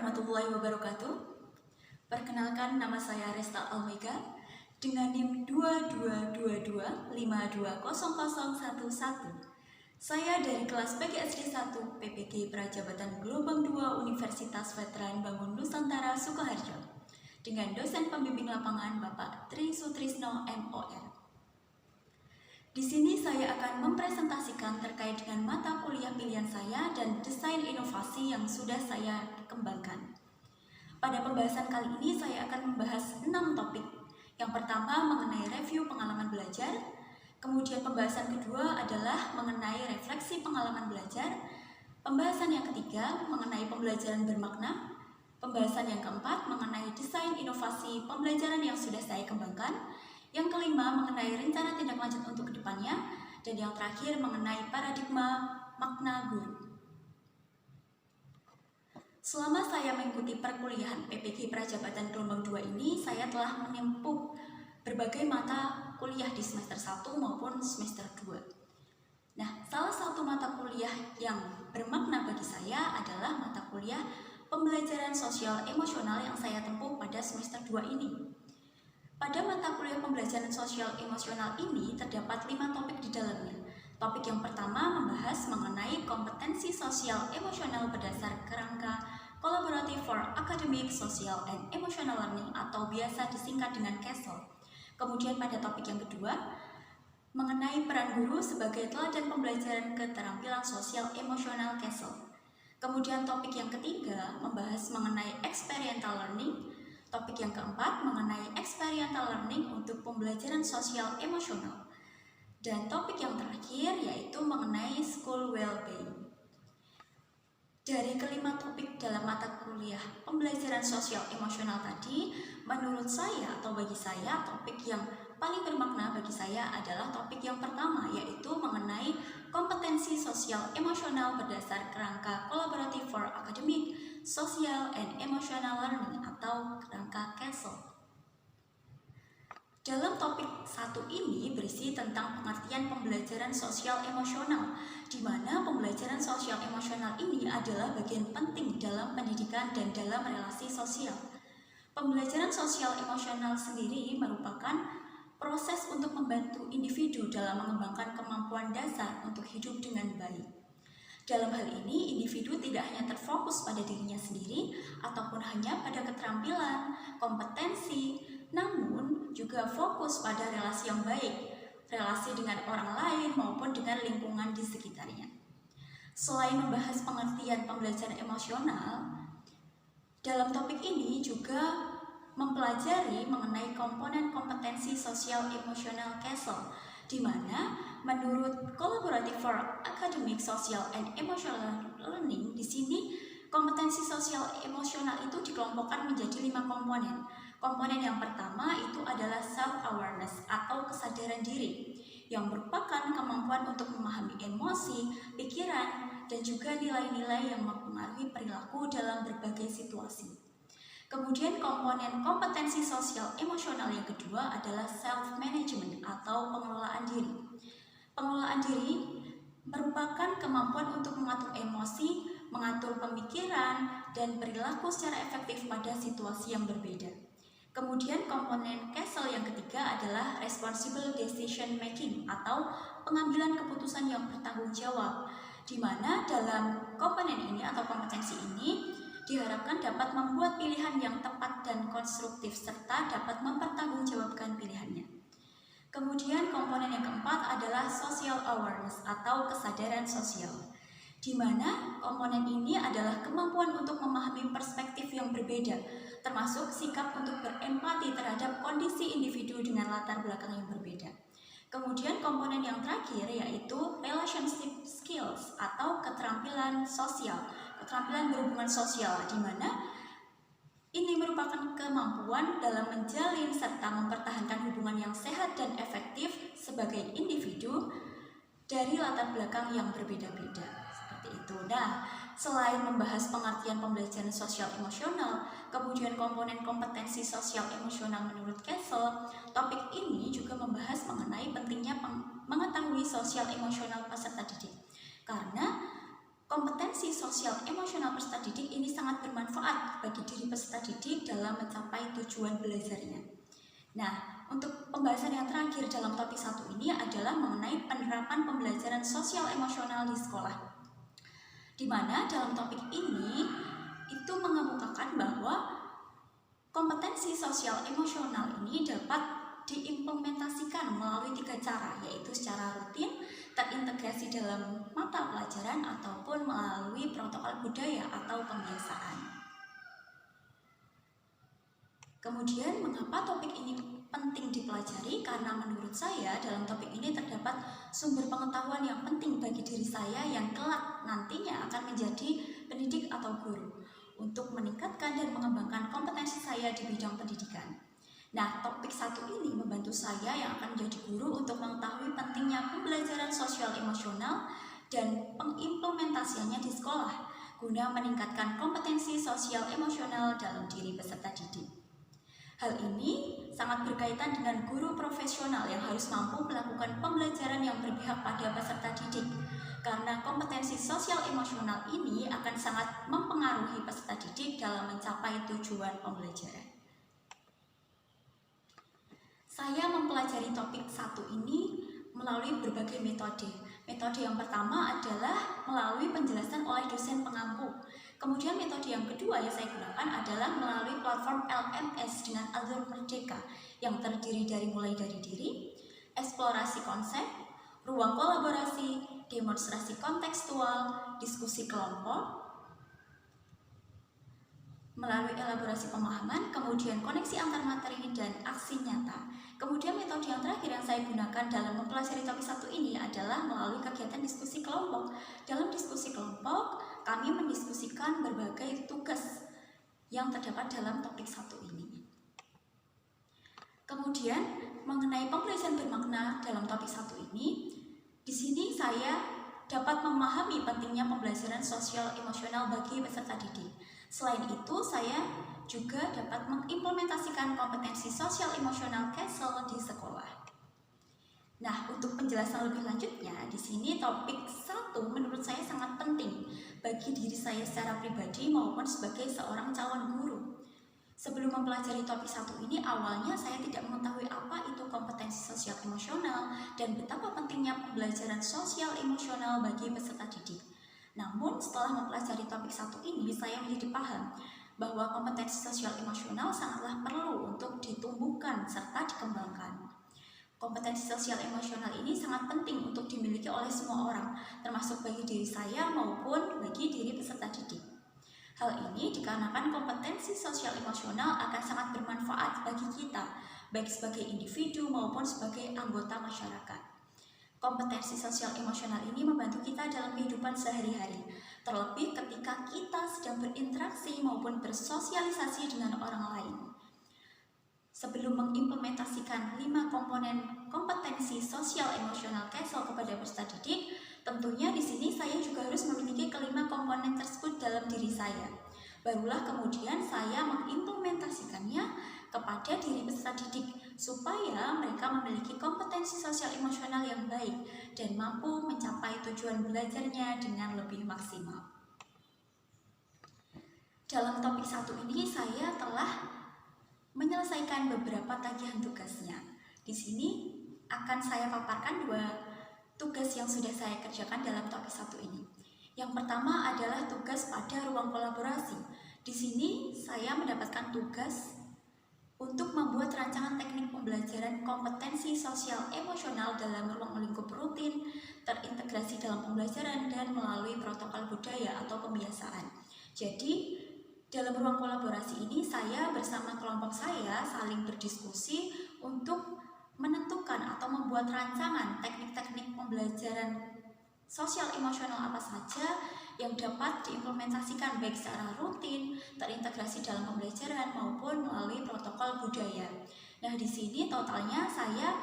warahmatullahi wabarakatuh. Perkenalkan, nama saya Resta Almega dengan NIM 2222520011. Saya dari kelas PGSD 1 PPG Prajabatan Gelombang 2 Universitas Veteran Bangun Nusantara Sukoharjo dengan dosen pembimbing lapangan Bapak Tri Sutrisno MOR. Di sini saya akan mempresentasikan terkait dengan mata kuliah pilihan saya dan desain inovasi yang sudah saya kembangkan. Pada pembahasan kali ini saya akan membahas 6 topik. Yang pertama mengenai review pengalaman belajar, kemudian pembahasan kedua adalah mengenai refleksi pengalaman belajar, pembahasan yang ketiga mengenai pembelajaran bermakna, pembahasan yang keempat mengenai desain inovasi pembelajaran yang sudah saya kembangkan, yang kelima mengenai rencana tindak lanjut untuk kedepannya, dan yang terakhir mengenai paradigma makna guru. Selama saya mengikuti perkuliahan PPG Prajabatan Gelombang 2 ini, saya telah menempuh berbagai mata kuliah di semester 1 maupun semester 2. Nah, salah satu mata kuliah yang bermakna bagi saya adalah mata kuliah pembelajaran sosial emosional yang saya tempuh pada semester 2 ini. Pada mata kuliah pembelajaran sosial emosional ini terdapat 5 topik di dalamnya. Topik yang pertama membahas mengenai kompetensi sosial emosional berdasar kerangka Collaborative for Academic, Social, and Emotional Learning atau biasa disingkat dengan CASEL. Kemudian pada topik yang kedua mengenai peran guru sebagai teladan pembelajaran keterampilan sosial emosional CASEL. Kemudian topik yang ketiga membahas mengenai experiential learning. Topik yang keempat mengenai experiential learning untuk pembelajaran sosial emosional. Dan topik yang terakhir yaitu mengenai school well-being. Dari kelima topik dalam mata kuliah pembelajaran sosial emosional tadi, menurut saya atau bagi saya topik yang paling bermakna bagi saya adalah topik yang pertama, yaitu mengenai kompetensi sosial emosional berdasar kerangka Collaborative for Academic, Social, and Emotional Learning atau kerangka CASEL. Dalam topik 1 ini berisi tentang pengertian pembelajaran sosial emosional, di mana pembelajaran sosial emosional ini adalah bagian penting dalam pendidikan dan dalam relasi sosial. Pembelajaran sosial emosional sendiri merupakan proses untuk membantu individu dalam mengembangkan kemampuan dasar untuk hidup dengan baik. Dalam hal ini, individu tidak hanya terfokus pada dirinya sendiri ataupun hanya pada keterampilan, kompetensi, namun juga fokus pada relasi yang baik, relasi dengan orang lain maupun dengan lingkungan di sekitarnya. Selain membahas pengertian pembelajaran emosional, dalam topik ini juga mempelajari mengenai komponen kompetensi sosial emosional CASEL, di mana menurut Collaborative for Academic, Social, and Emotional Learning, di sini kompetensi sosial emosional itu dikelompokkan menjadi 5 komponen. Komponen yang pertama itu adalah self-awareness atau kesadaran diri, yang merupakan kemampuan untuk memahami emosi, pikiran, dan juga nilai-nilai yang mempengaruhi perilaku dalam berbagai situasi. Kemudian komponen kompetensi sosial emosional yang kedua adalah self-management atau pengelolaan diri. Pengelolaan diri merupakan kemampuan untuk mengatur emosi, mengatur pemikiran, dan perilaku secara efektif pada situasi yang berbeda. Kemudian komponen CASEL yang ketiga adalah responsible decision making atau pengambilan keputusan yang bertanggung jawab, di mana dalam komponen ini atau kompetensi ini diharapkan dapat membuat pilihan yang tepat dan konstruktif serta dapat mempertanggungjawabkan pilihannya. Kemudian komponen yang keempat adalah social awareness atau kesadaran sosial, di mana komponen ini adalah kemampuan untuk memahami perspektif yang berbeda, termasuk sikap untuk berempati terhadap kondisi individu dengan latar belakang yang berbeda. Kemudian komponen yang terakhir yaitu relationship skills atau keterampilan sosial, keterampilan berhubungan sosial, di mana ini merupakan kemampuan dalam menjalin serta mempertahankan hubungan yang sehat dan efektif sebagai individu dari latar belakang yang berbeda-beda. Seperti itu. Nah, selain membahas pengertian pembelajaran sosial emosional, kemudian komponen kompetensi sosial emosional menurut CASEL, topik ini juga membahas mengenai pentingnya mengetahui sosial emosional peserta didik. Karena Kompetensi sosial emosional peserta didik ini sangat bermanfaat bagi diri peserta didik dalam mencapai tujuan belajarnya. Nah, untuk pembahasan yang terakhir dalam topik 1 ini adalah mengenai penerapan pembelajaran sosial emosional di sekolah. Di mana dalam topik ini itu mengemukakan bahwa kompetensi sosial emosional ini dapat diimplementasikan melalui 3 cara, yaitu secara rutin, terintegrasi dalam mata pelajaran, ataupun melalui protokol budaya atau pembiasaan. Kemudian, mengapa topik ini penting dipelajari? Karena menurut saya dalam topik ini terdapat sumber pengetahuan yang penting bagi diri saya yang kelak nantinya akan menjadi pendidik atau guru untuk meningkatkan dan mengembangkan kompetensi saya di bidang pendidikan. Nah, topik 1 ini membantu saya yang akan menjadi guru untuk mengetahui pentingnya pembelajaran sosial emosional dan pengimplementasiannya di sekolah guna meningkatkan kompetensi sosial emosional dalam diri peserta didik. Hal ini sangat berkaitan dengan guru profesional yang harus mampu melakukan pembelajaran yang berpihak pada peserta didik, karena kompetensi sosial emosional ini akan sangat mempengaruhi peserta didik dalam mencapai tujuan pembelajaran. Saya mempelajari topik 1 ini melalui berbagai metode. Metode yang pertama adalah melalui penjelasan oleh dosen pengampu. Kemudian metode yang kedua yang saya gunakan adalah melalui platform LMS dengan alur merdeka yang terdiri dari mulai dari diri, eksplorasi konsep, ruang kolaborasi, demonstrasi kontekstual, diskusi kelompok, melalui elaborasi pemahaman, kemudian koneksi antar materi dan aksi nyata. Kemudian metode yang terakhir yang saya gunakan dalam mempelajari topik 1 ini adalah melalui kegiatan diskusi kelompok. Dalam diskusi kelompok, kami mendiskusikan berbagai tugas yang terdapat dalam topik 1 ini. Kemudian, mengenai pembelajaran bermakna dalam topik 1 ini, di sini saya dapat memahami pentingnya pembelajaran sosial emosional bagi peserta didik. Selain itu, saya juga dapat mengimplementasikan kompetensi sosial emosional CASEL di sekolah. Nah, untuk penjelasan lebih lanjutnya, di sini topik 1 menurut saya sangat penting bagi diri saya secara pribadi maupun sebagai seorang calon guru. Sebelum mempelajari topik 1 ini, awalnya saya tidak mengetahui apa itu kompetensi sosial emosional dan betapa pentingnya pembelajaran sosial emosional bagi peserta didik. Namun, setelah mempelajari topik 1 ini, saya menjadi paham bahwa kompetensi sosial emosional sangatlah perlu untuk ditumbuhkan serta dikembangkan. Kompetensi sosial emosional ini sangat penting untuk dimiliki oleh semua orang, termasuk bagi diri saya maupun bagi diri peserta didik. Hal ini dikarenakan kompetensi sosial emosional akan sangat bermanfaat bagi kita, baik sebagai individu maupun sebagai anggota masyarakat. Kompetensi sosial emosional ini membantu kita dalam kehidupan sehari-hari, terlebih ketika kita sedang berinteraksi maupun bersosialisasi dengan orang lain. Sebelum mengimplementasikan 5 komponen kompetensi sosial emosional CASEL kepada peserta didik, tentunya di sini saya juga harus memiliki kelima komponen tersebut dalam diri saya. Barulah kemudian saya mengimplementasikannya kepada diri peserta didik supaya mereka memiliki kompetensi sosial emosional yang baik dan mampu mencapai tujuan belajarnya dengan lebih maksimal. Dalam topik 1 ini saya telah menyelesaikan beberapa tagihan tugasnya. Di sini akan saya paparkan 2 tugas yang sudah saya kerjakan dalam topik 1 ini. Yang pertama adalah tugas pada ruang kolaborasi. Di sini saya mendapatkan tugas untuk membuat rancangan teknik pembelajaran kompetensi sosial emosional dalam ruang lingkup rutin, terintegrasi dalam pembelajaran, dan melalui protokol budaya atau pembiasaan. Jadi, dalam ruang kolaborasi ini saya bersama kelompok saya saling berdiskusi untuk menentukan atau membuat rancangan teknik-teknik pembelajaran sosial emosional apa saja yang dapat diimplementasikan baik secara rutin, terintegrasi dalam pembelajaran maupun melalui protokol budaya. Nah, di sini totalnya saya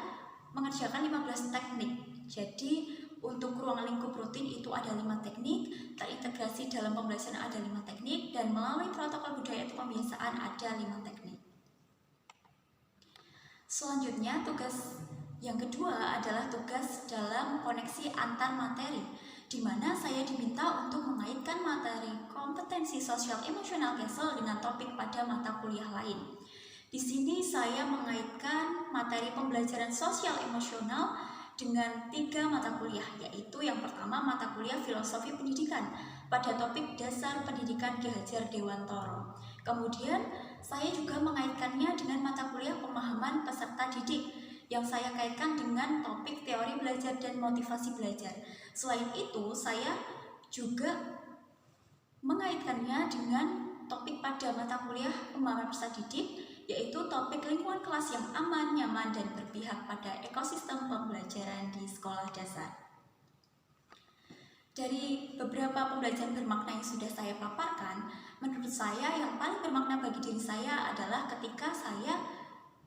mengerjakan 15 teknik. Jadi, untuk ruang lingkup rutin itu ada 5 teknik, terintegrasi dalam pembelajaran ada 5 teknik, dan melalui protokol budaya itu pembiasaan ada 5 teknik. Selanjutnya, tugas yang kedua adalah tugas dalam koneksi antar materi. di mana saya diminta untuk mengaitkan materi kompetensi sosial emosional CASEL dengan topik pada mata kuliah lain. Di sini saya mengaitkan materi pembelajaran sosial emosional dengan 3 mata kuliah, yaitu yang pertama mata kuliah Filosofi Pendidikan pada topik Dasar Pendidikan Ki Hajar Dewantoro. Kemudian saya juga mengaitkannya dengan mata kuliah Pemahaman Peserta Didik yang saya kaitkan dengan topik Teori Belajar dan Motivasi Belajar. Selain itu, saya juga mengaitkannya dengan topik pada mata kuliah Pemahaman Peserta Didik, yaitu topik lingkungan kelas yang aman, nyaman, dan berpihak pada ekosistem pembelajaran di sekolah dasar. Dari beberapa pembelajaran bermakna yang sudah saya paparkan, menurut saya yang paling bermakna bagi diri saya adalah ketika saya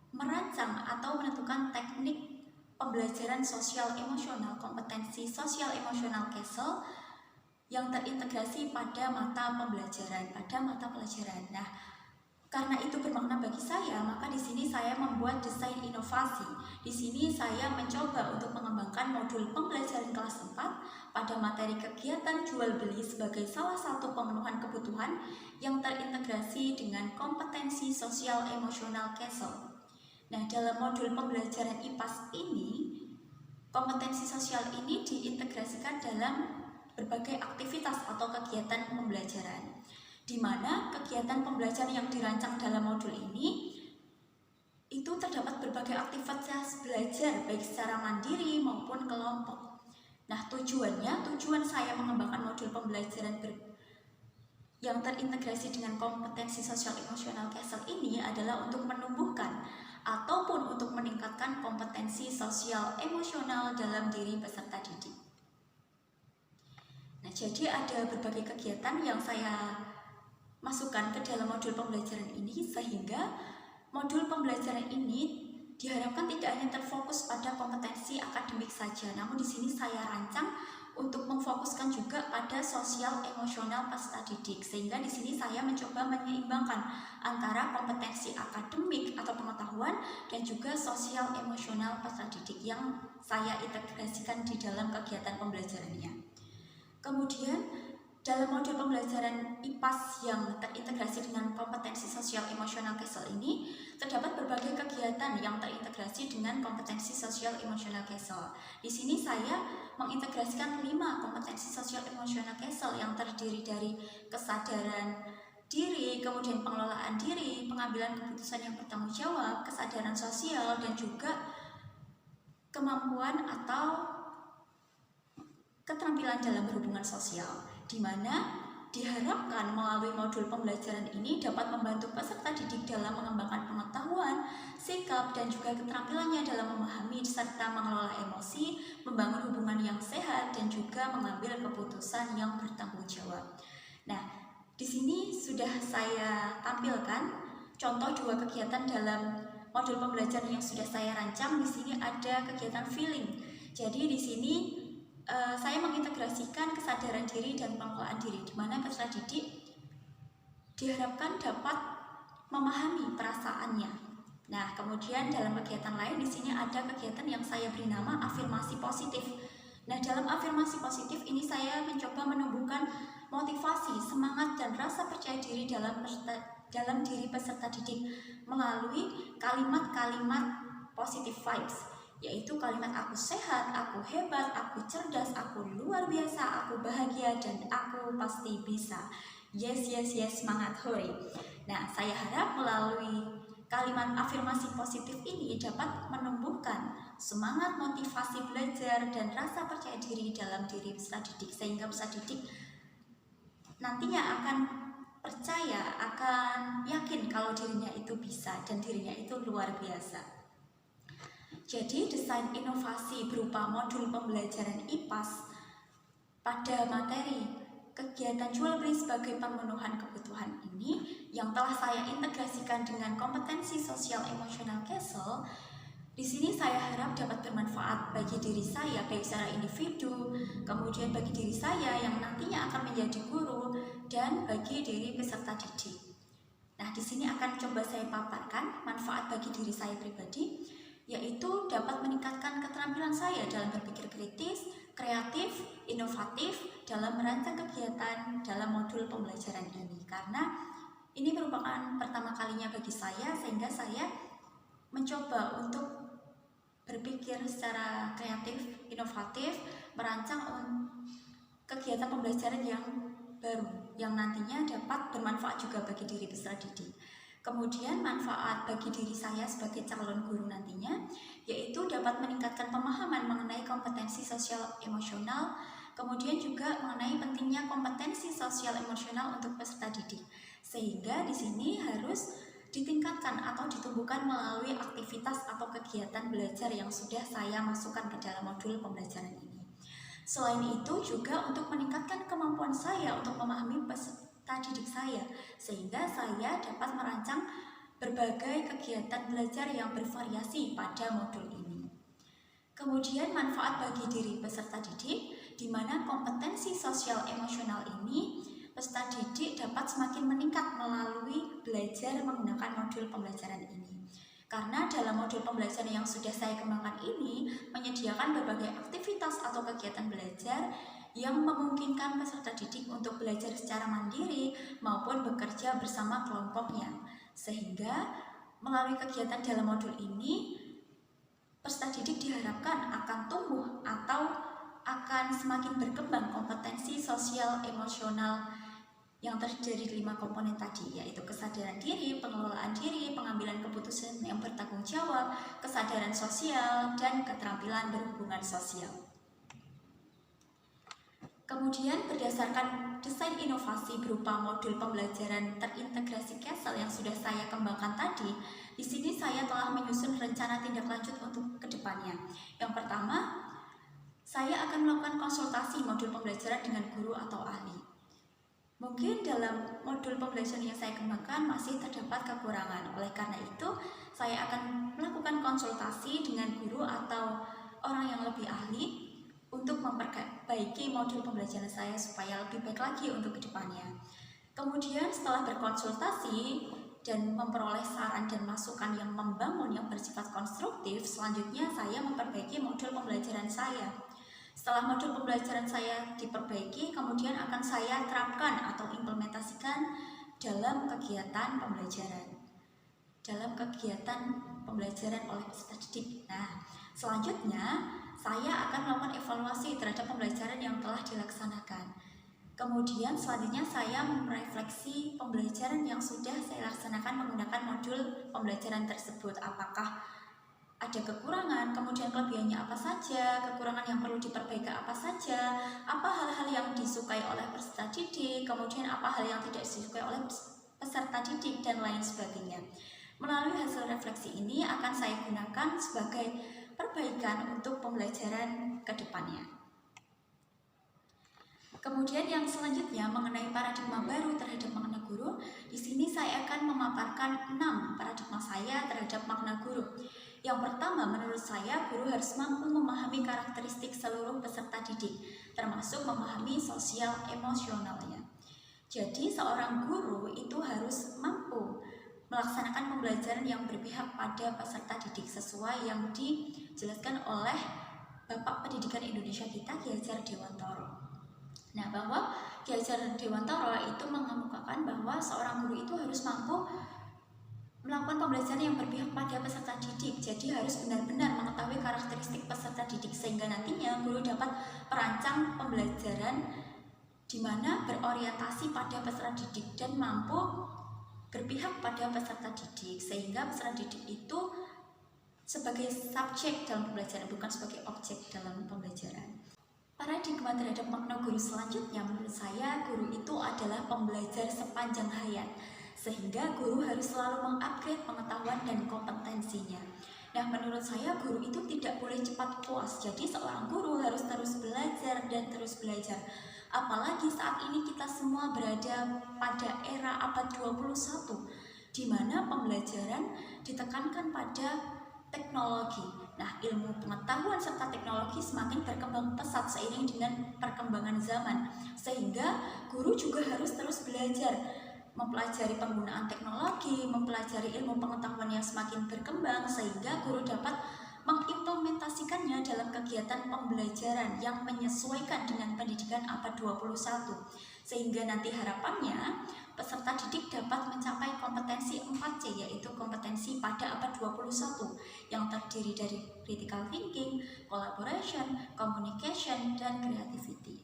merancang atau menentukan teknik pembelajaran sosial emosional, kompetensi sosial emosional CASEL yang terintegrasi pada mata pembelajaran, pada mata pelajaran. Nah, karena itu bermakna bagi saya, maka di sini saya membuat desain inovasi. Di sini saya mencoba untuk mengembangkan modul pembelajaran kelas 4 pada materi kegiatan jual beli sebagai salah satu pemenuhan kebutuhan yang terintegrasi dengan kompetensi sosial emosional CASEL. Nah, dalam modul pembelajaran IPAS ini, kompetensi sosial ini diintegrasikan dalam berbagai aktivitas atau kegiatan pembelajaran, di mana kegiatan pembelajaran yang dirancang dalam modul ini itu terdapat berbagai aktivitas belajar baik secara mandiri maupun kelompok. Nah, tujuan saya mengembangkan modul pembelajaran yang terintegrasi dengan kompetensi sosial emosional CASEL ini adalah untuk menumbuhkan ataupun untuk meningkatkan kompetensi sosial emosional dalam diri peserta didik. Nah, jadi ada berbagai kegiatan yang saya masukkan ke dalam modul pembelajaran ini, sehingga modul pembelajaran ini diharapkan tidak hanya terfokus pada kompetensi akademik saja, namun di sini saya rancang untuk memfokuskan juga pada sosial emosional peserta didik, sehingga di sini saya mencoba menyeimbangkan antara kompetensi akademik atau pengetahuan dan juga sosial emosional peserta didik yang saya integrasikan di dalam kegiatan pembelajarannya. Kemudian dalam modul pembelajaran IPAS yang terintegrasi dengan kompetensi sosial emosional CASEL ini, terdapat berbagai kegiatan yang terintegrasi dengan kompetensi sosial emosional CASEL. Di sini saya mengintegrasikan 5 kompetensi sosial emosional CASEL yang terdiri dari kesadaran diri, kemudian pengelolaan diri, pengambilan keputusan yang bertanggung jawab, kesadaran sosial, dan juga kemampuan atau keterampilan dalam berhubungan sosial, di mana diharapkan melalui modul pembelajaran ini dapat membantu peserta didik dalam mengembangkan pengetahuan, sikap, dan juga keterampilannya dalam memahami serta mengelola emosi, membangun hubungan yang sehat, dan juga mengambil keputusan yang bertanggung jawab. Nah, di sini sudah saya tampilkan contoh 2 kegiatan dalam modul pembelajaran yang sudah saya rancang. Di sini ada kegiatan feeling. Jadi di sini saya mengintegrasikan kesadaran diri dan pengelolaan diri, di mana peserta didik diharapkan dapat memahami perasaannya. Nah, kemudian dalam kegiatan lain di sini ada kegiatan yang saya beri nama afirmasi positif. Nah, dalam afirmasi positif ini saya mencoba menumbuhkan motivasi, semangat, dan rasa percaya diri dalam diri peserta didik melalui kalimat-kalimat positive vibes, yaitu kalimat aku sehat, aku hebat, aku cerdas, aku luar biasa, aku bahagia, dan aku pasti bisa. Yes, yes, yes, semangat, hore. Nah, saya harap melalui kalimat afirmasi positif ini dapat menumbuhkan semangat, motivasi belajar, dan rasa percaya diri dalam diri peserta didik, sehingga peserta didik nantinya akan percaya, akan yakin kalau dirinya itu bisa dan dirinya itu luar biasa. Jadi desain inovasi berupa modul pembelajaran IPAS pada materi kegiatan jual beli sebagai pemenuhan kebutuhan ini yang telah saya integrasikan dengan kompetensi sosial emosional CASEL. Di sini saya harap dapat bermanfaat bagi diri saya baik secara individu, kemudian bagi diri saya yang nantinya akan menjadi guru, dan bagi diri peserta didik. Nah, di sini akan coba saya paparkan manfaat bagi diri saya pribadi, yaitu dapat meningkatkan keterampilan saya dalam berpikir kritis, kreatif, inovatif dalam merancang kegiatan dalam modul pembelajaran ini, karena ini merupakan pertama kalinya bagi saya, sehingga saya mencoba untuk berpikir secara kreatif, inovatif, merancang kegiatan pembelajaran yang baru yang nantinya dapat bermanfaat juga bagi diri peserta didik. Kemudian manfaat bagi diri saya sebagai calon guru nantinya yaitu dapat meningkatkan pemahaman mengenai kompetensi sosial emosional, kemudian juga mengenai pentingnya kompetensi sosial emosional untuk peserta didik. Sehingga di sini harus ditingkatkan atau ditumbuhkan melalui aktivitas atau kegiatan belajar yang sudah saya masukkan ke dalam modul pembelajaran ini. Selain itu juga untuk meningkatkan kemampuan saya untuk memahami peserta didik saya, sehingga saya dapat merancang berbagai kegiatan belajar yang bervariasi pada modul ini. Kemudian manfaat bagi diri peserta didik, di mana kompetensi sosial emosional ini peserta didik dapat semakin meningkat melalui belajar menggunakan modul pembelajaran ini. Karena dalam modul pembelajaran yang sudah saya kembangkan ini menyediakan berbagai aktivitas atau kegiatan belajar yang memungkinkan peserta didik untuk belajar secara mandiri maupun bekerja bersama kelompoknya. Sehingga melalui kegiatan dalam modul ini peserta didik diharapkan akan tumbuh atau akan semakin berkembang kompetensi sosial emosional yang terdiri 5 komponen tadi, yaitu kesadaran diri, pengelolaan diri, pengambilan keputusan yang bertanggung jawab, kesadaran sosial, dan keterampilan berhubungan sosial. Kemudian berdasarkan desain inovasi berupa modul pembelajaran terintegrasi CASEL yang sudah saya kembangkan tadi, di sini saya telah menyusun rencana tindak lanjut untuk kedepannya. Yang pertama, saya akan melakukan konsultasi modul pembelajaran dengan guru atau ahli. Mungkin dalam modul pembelajaran yang saya kembangkan masih terdapat kekurangan. Oleh karena itu, saya akan melakukan konsultasi dengan guru atau orang yang lebih ahli untuk memperbaiki modul pembelajaran saya supaya lebih baik lagi untuk kedepannya. Kemudian setelah berkonsultasi dan memperoleh saran dan masukan yang membangun yang bersifat konstruktif, selanjutnya saya memperbaiki modul pembelajaran saya. Setelah modul pembelajaran saya diperbaiki, kemudian akan saya terapkan atau implementasikan dalam kegiatan pembelajaran. Oleh peserta didik. Nah, selanjutnya saya akan melakukan evaluasi terhadap pembelajaran yang telah dilaksanakan. Kemudian selanjutnya saya merefleksi pembelajaran yang sudah saya laksanakan menggunakan modul pembelajaran tersebut. Apakah ada kekurangan, kemudian kelebihannya apa saja, kekurangan yang perlu diperbaiki apa saja, apa hal-hal yang disukai oleh peserta didik, kemudian apa hal yang tidak disukai oleh peserta didik, dan lain sebagainya. Melalui hasil refleksi ini akan saya gunakan sebagai perbaikan untuk pembelajaran ke depannya. Kemudian yang selanjutnya mengenai paradigma baru terhadap makna guru, di sini saya akan memaparkan 6 paradigma saya terhadap makna guru. Yang pertama, menurut saya guru harus mampu memahami karakteristik seluruh peserta didik, termasuk memahami sosial emosionalnya. Jadi seorang guru itu harus mampu melaksanakan pembelajaran yang berpihak pada peserta didik sesuai yang dijelaskan oleh Bapak Pendidikan Indonesia kita, Ki Hajar Dewantoro. Nah, bahwa Ki Hajar Dewantoro itu mengemukakan bahwa seorang guru itu harus mampu melakukan pembelajaran yang berpihak pada peserta didik. Jadi harus benar-benar mengetahui karakteristik peserta didik sehingga nantinya guru dapat merancang pembelajaran di mana berorientasi pada peserta didik dan mampu berpihak pada peserta didik sehingga peserta didik itu sebagai subjek dalam pembelajaran, bukan sebagai objek dalam pembelajaran. Paradigma terhadap makna guru selanjutnya menurut saya guru itu adalah pembelajar sepanjang hayat, sehingga guru harus selalu mengupgrade pengetahuan dan kompetensinya. Nah, menurut saya guru itu tidak boleh cepat puas. Jadi seorang guru harus terus belajar dan terus belajar. Apalagi saat ini kita semua berada pada era abad 21 di mana pembelajaran ditekankan pada teknologi. Nah, ilmu pengetahuan serta teknologi semakin berkembang pesat seiring dengan perkembangan zaman, sehingga guru juga harus terus belajar, mempelajari penggunaan teknologi, mempelajari ilmu pengetahuan yang semakin berkembang, sehingga guru dapat mengimplementasikannya dalam kegiatan pembelajaran yang menyesuaikan dengan pendidikan abad 21. Sehingga nanti harapannya peserta didik dapat mencapai kompetensi 4C, yaitu kompetensi pada abad 21 yang terdiri dari critical thinking, collaboration, communication, dan creativity.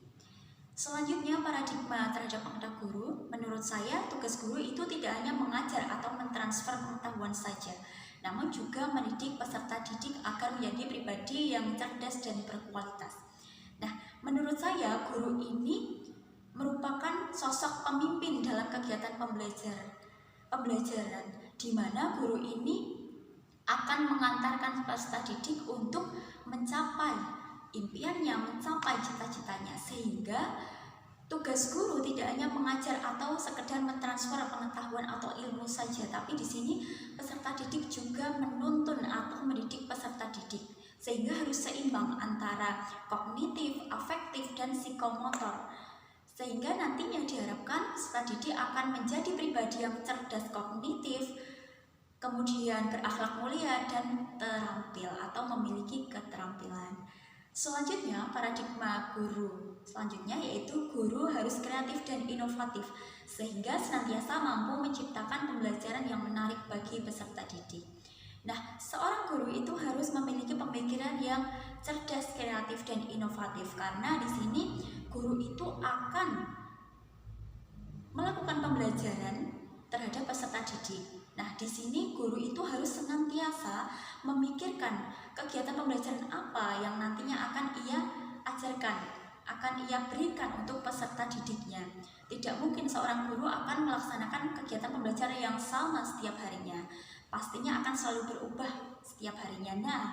Selanjutnya, paradigma terhadap makna guru. Menurut saya, tugas guru itu tidak hanya mengajar atau mentransfer pengetahuan saja, namun juga mendidik peserta didik agar menjadi pribadi yang cerdas dan berkualitas. Nah, menurut saya guru ini merupakan sosok pemimpin dalam kegiatan pembelajaran, di mana guru ini akan mengantarkan peserta didik untuk mencapai impiannya, mencapai cita-citanya, sehingga tugas guru tidak hanya mengajar atau sekedar mentransfer pengetahuan atau ilmu saja, tapi di sini peserta didik juga menuntun atau mendidik peserta didik, sehingga harus seimbang antara kognitif, afektif, dan psikomotor. Sehingga nantinya diharapkan peserta didik akan menjadi pribadi yang cerdas kognitif, kemudian berakhlak mulia dan terampil atau memiliki keterampilan. Selanjutnya, paradigma guru selanjutnya yaitu guru harus kreatif dan inovatif sehingga senantiasa mampu menciptakan pembelajaran yang menarik bagi peserta didik. Nah, seorang guru itu harus memiliki pemikiran yang cerdas, kreatif, dan inovatif karena di sini guru itu akan melakukan pembelajaran terhadap peserta didik. Nah, di sini guru itu harus senantiasa memikirkan kegiatan pembelajaran apa yang nantinya akan ia ajarkan, akan ia berikan untuk peserta didiknya. Tidak mungkin seorang guru akan melaksanakan kegiatan pembelajaran yang sama setiap harinya. Pastinya akan selalu berubah setiap harinya. Nah,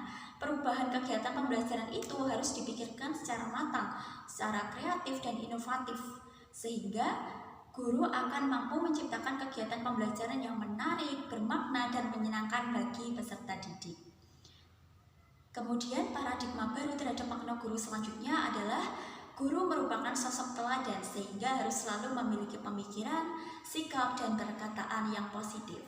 perubahan kegiatan pembelajaran itu harus dipikirkan secara matang, secara kreatif dan inovatif, sehingga guru akan mampu menciptakan kegiatan pembelajaran yang menarik, bermakna, dan menyenangkan bagi peserta didik. Kemudian paradigma baru terhadap makna guru selanjutnya adalah guru merupakan sosok teladan sehingga harus selalu memiliki pemikiran, sikap, dan perkataan yang positif.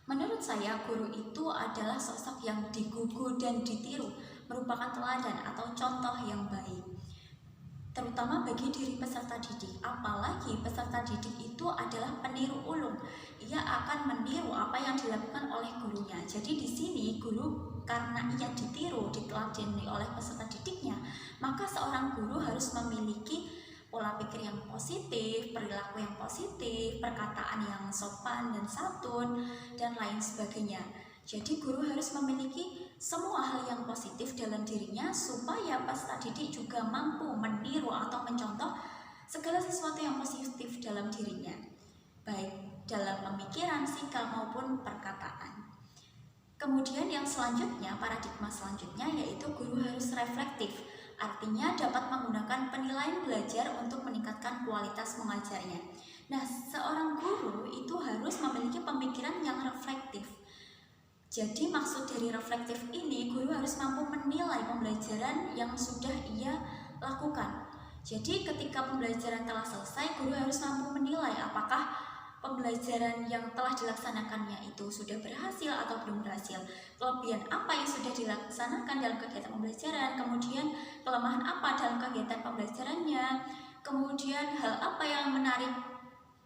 Menurut saya, guru itu adalah sosok yang digugu dan ditiru, merupakan teladan atau contoh yang baik, terutama bagi diri peserta didik. Apalagi peserta didik itu adalah peniru ulung. Ia akan meniru apa yang dilakukan oleh gurunya. Jadi di sini guru karena ia ditiru, diteladani oleh peserta didiknya, maka seorang guru harus memiliki pola pikir yang positif, perilaku yang positif, perkataan yang sopan dan santun, dan lain sebagainya. Jadi guru harus memiliki semua hal yang positif dalam dirinya supaya peserta didik juga mampu meniru atau mencontoh segala sesuatu yang positif dalam dirinya, baik dalam pemikiran, sikap maupun perkataan. Kemudian yang selanjutnya, paradigma selanjutnya yaitu guru harus reflektif. Artinya dapat menggunakan penilaian belajar untuk meningkatkan kualitas mengajarnya. Nah, seorang guru itu harus memiliki pemikiran yang reflektif. Jadi maksud dari reflektif ini, guru harus mampu menilai pembelajaran yang sudah ia lakukan. Jadi ketika pembelajaran telah selesai, guru harus mampu menilai apakah pembelajaran yang telah dilaksanakannya itu sudah berhasil atau belum berhasil. Kelebihan apa yang sudah dilaksanakan dalam kegiatan pembelajaran, kemudian kelemahan apa dalam kegiatan pembelajarannya, kemudian hal apa yang menarik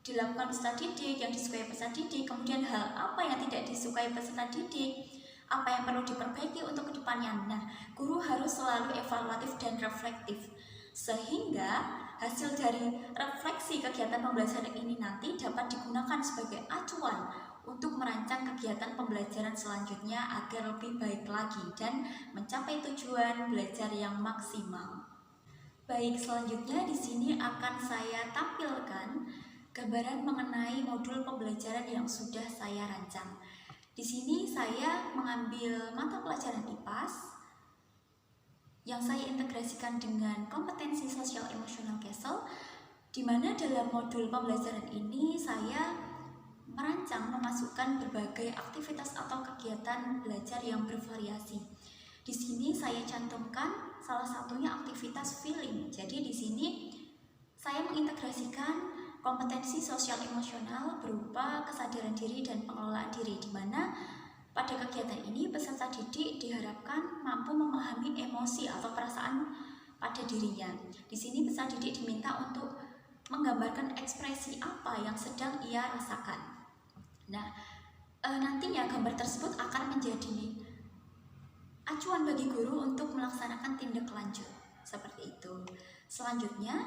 dilakukan peserta didik, yang disukai peserta didik, kemudian hal apa yang tidak disukai peserta didik, apa yang perlu diperbaiki untuk kedepannya. Nah, guru harus selalu evaluatif dan reflektif, sehingga hasil dari refleksi kegiatan pembelajaran ini nanti dapat digunakan sebagai acuan untuk merancang kegiatan pembelajaran selanjutnya agar lebih baik lagi dan mencapai tujuan belajar yang maksimal. Baik, selanjutnya di sini akan saya tampilkan gambaran mengenai modul pembelajaran yang sudah saya rancang. Di sini saya mengambil mata pelajaran IPAS yang saya integrasikan dengan kompetensi sosial emosional CASEL, di mana dalam modul pembelajaran ini saya merancang memasukkan berbagai aktivitas atau kegiatan belajar yang bervariasi. Di sini saya cantumkan salah satunya aktivitas feeling. Jadi di sini saya mengintegrasikan kompetensi sosial emosional berupa kesadaran diri dan pengelolaan diri, di mana Pada kegiatan ini, peserta didik diharapkan mampu memahami emosi atau perasaan pada dirinya. Di sini peserta didik diminta untuk menggambarkan ekspresi apa yang sedang ia rasakan. Nah, nantinya gambar tersebut akan menjadi acuan bagi guru untuk melaksanakan tindak lanjut. Seperti itu. Selanjutnya,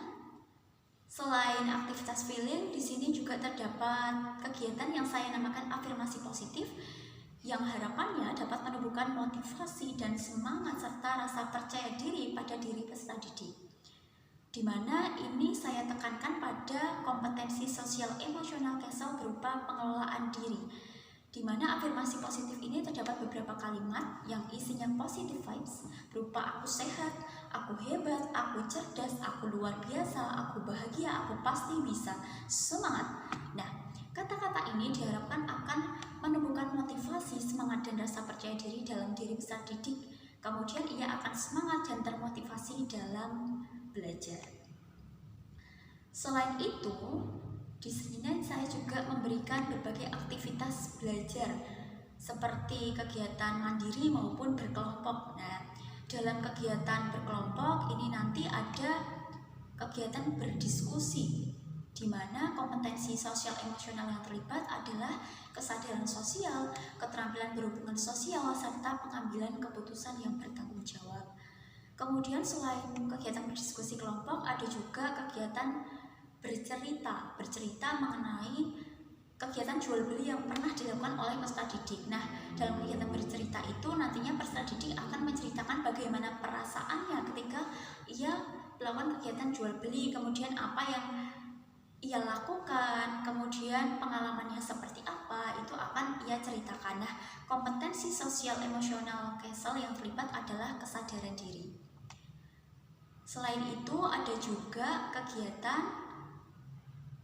selain aktivitas feeling, di sini juga terdapat kegiatan yang saya namakan afirmasi positif, yang harapannya dapat menumbuhkan motivasi dan semangat serta rasa percaya diri pada diri peserta didik. Di mana ini saya tekankan pada kompetensi sosial emosional Castle berupa pengelolaan diri. Di mana afirmasi positif ini terdapat beberapa kalimat yang isinya positive vibes berupa aku sehat, aku hebat, aku cerdas, aku luar biasa, aku bahagia, aku pasti bisa, semangat. Nah, kata-kata ini diharapkan akan menumbuhkan motivasi, semangat, dan rasa percaya diri dalam diri peserta didik. Kemudian ia akan semangat dan termotivasi dalam belajar. Selain itu, di sini saya juga memberikan berbagai aktivitas belajar seperti kegiatan mandiri maupun berkelompok. Nah, dalam kegiatan berkelompok ini nanti ada kegiatan berdiskusi, di mana kompetensi sosial emosional yang terlibat adalah kesadaran sosial, keterampilan berhubungan sosial, serta pengambilan keputusan yang bertanggung jawab. Kemudian selain kegiatan berdiskusi kelompok, ada juga kegiatan bercerita mengenai kegiatan jual beli yang pernah dilakukan oleh peserta didik. Nah, dalam kegiatan bercerita itu nantinya peserta didik akan menceritakan bagaimana perasaannya ketika ia melakukan kegiatan jual beli, kemudian apa yang ia lakukan, kemudian pengalamannya seperti apa, itu akan ia ceritakan. Nah, kompetensi sosial emosional Castle yang terlibat adalah kesadaran diri. Selain itu ada juga kegiatan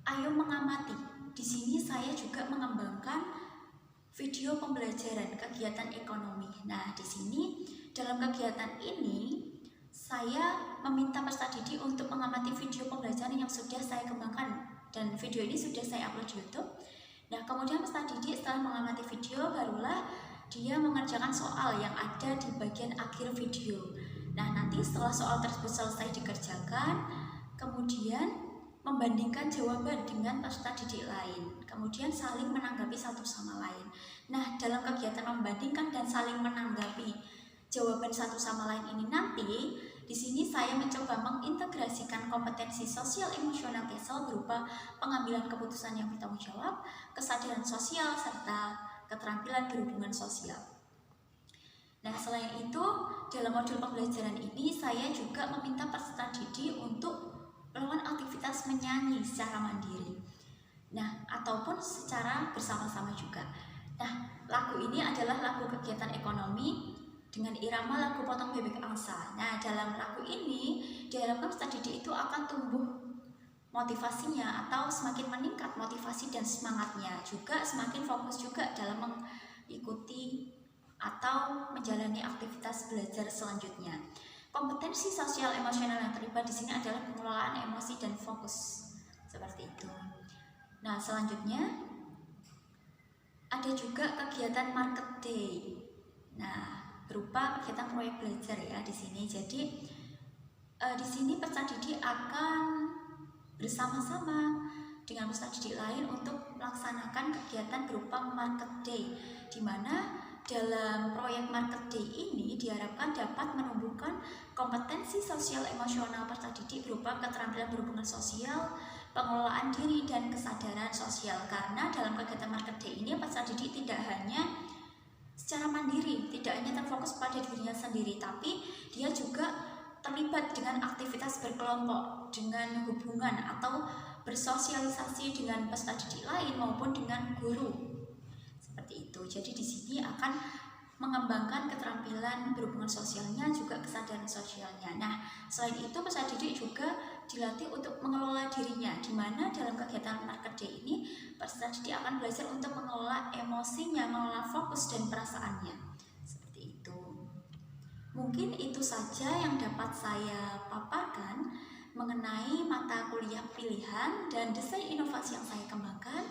Ayo Mengamati. Di sini saya juga mengembangkan video pembelajaran kegiatan ekonomi. Nah, di sini dalam kegiatan ini saya meminta peserta didik untuk mengamati video pembelajaran yang sudah saya kembangkan, dan video ini sudah saya upload di YouTube. Nah, kemudian peserta didik setelah mengamati video barulah dia mengerjakan soal yang ada di bagian akhir video. Nah, nanti setelah soal tersebut selesai dikerjakan, kemudian membandingkan jawaban dengan peserta didik lain, kemudian saling menanggapi satu sama lain. Nah, dalam kegiatan membandingkan dan saling menanggapi jawaban satu sama lain ini nanti, di sini saya mencoba mengintegrasikan kompetensi sosial emosional Castle berupa pengambilan keputusan yang bertanggung jawab, kesadaran sosial, serta keterampilan berhubungan sosial. Nah, selain itu, dalam modul pembelajaran ini saya juga meminta peserta didik untuk melakukan aktivitas menyanyi secara mandiri, nah ataupun secara bersama-sama juga. Nah, lagu ini adalah lagu kegiatan ekonomi dengan irama lagu potong bebek angsa. Nah, dalam lagu ini diharapkan peserta didik itu akan tumbuh motivasinya atau semakin meningkat motivasi dan semangatnya, juga semakin fokus juga dalam mengikuti atau menjalani aktivitas belajar selanjutnya. Kompetensi sosial emosional yang terlibat di sini adalah pengelolaan emosi dan fokus, seperti itu. Nah, selanjutnya ada juga kegiatan market day. Nah, berupa kegiatan proyek belajar ya di sini. Jadi di sini peserta didik akan bersama-sama dengan peserta didik lain untuk melaksanakan kegiatan berupa market day, di mana dalam proyek market day ini diharapkan dapat menumbuhkan kompetensi sosial emosional peserta didik berupa keterampilan berhubungan sosial, pengelolaan diri, dan kesadaran sosial. Karena dalam kegiatan market day ini peserta didik tidak hanya secara mandiri, tidak hanya terfokus pada dirinya sendiri, tapi dia juga terlibat dengan aktivitas berkelompok, dengan hubungan atau bersosialisasi dengan peserta didik lain maupun dengan guru. Seperti itu. Jadi di sini akan mengembangkan keterampilan berhubungan sosialnya, juga kesadaran sosialnya. Nah, selain itu peserta didik juga dilatih untuk mengelola dirinya, di mana dalam kegiatan market day ini peserta didik akan belajar untuk mengelola emosinya, mengelola fokus dan perasaannya. Seperti itu. Mungkin itu saja yang dapat saya paparkan mengenai mata kuliah pilihan dan desain inovasi yang saya kembangkan.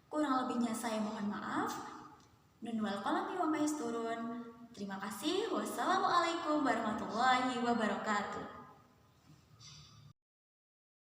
Kurang lebihnya saya mohon maaf. Nun wal qalami wa ma yasturun. Terima kasih. Wassalamualaikum warahmatullahi wabarakatuh.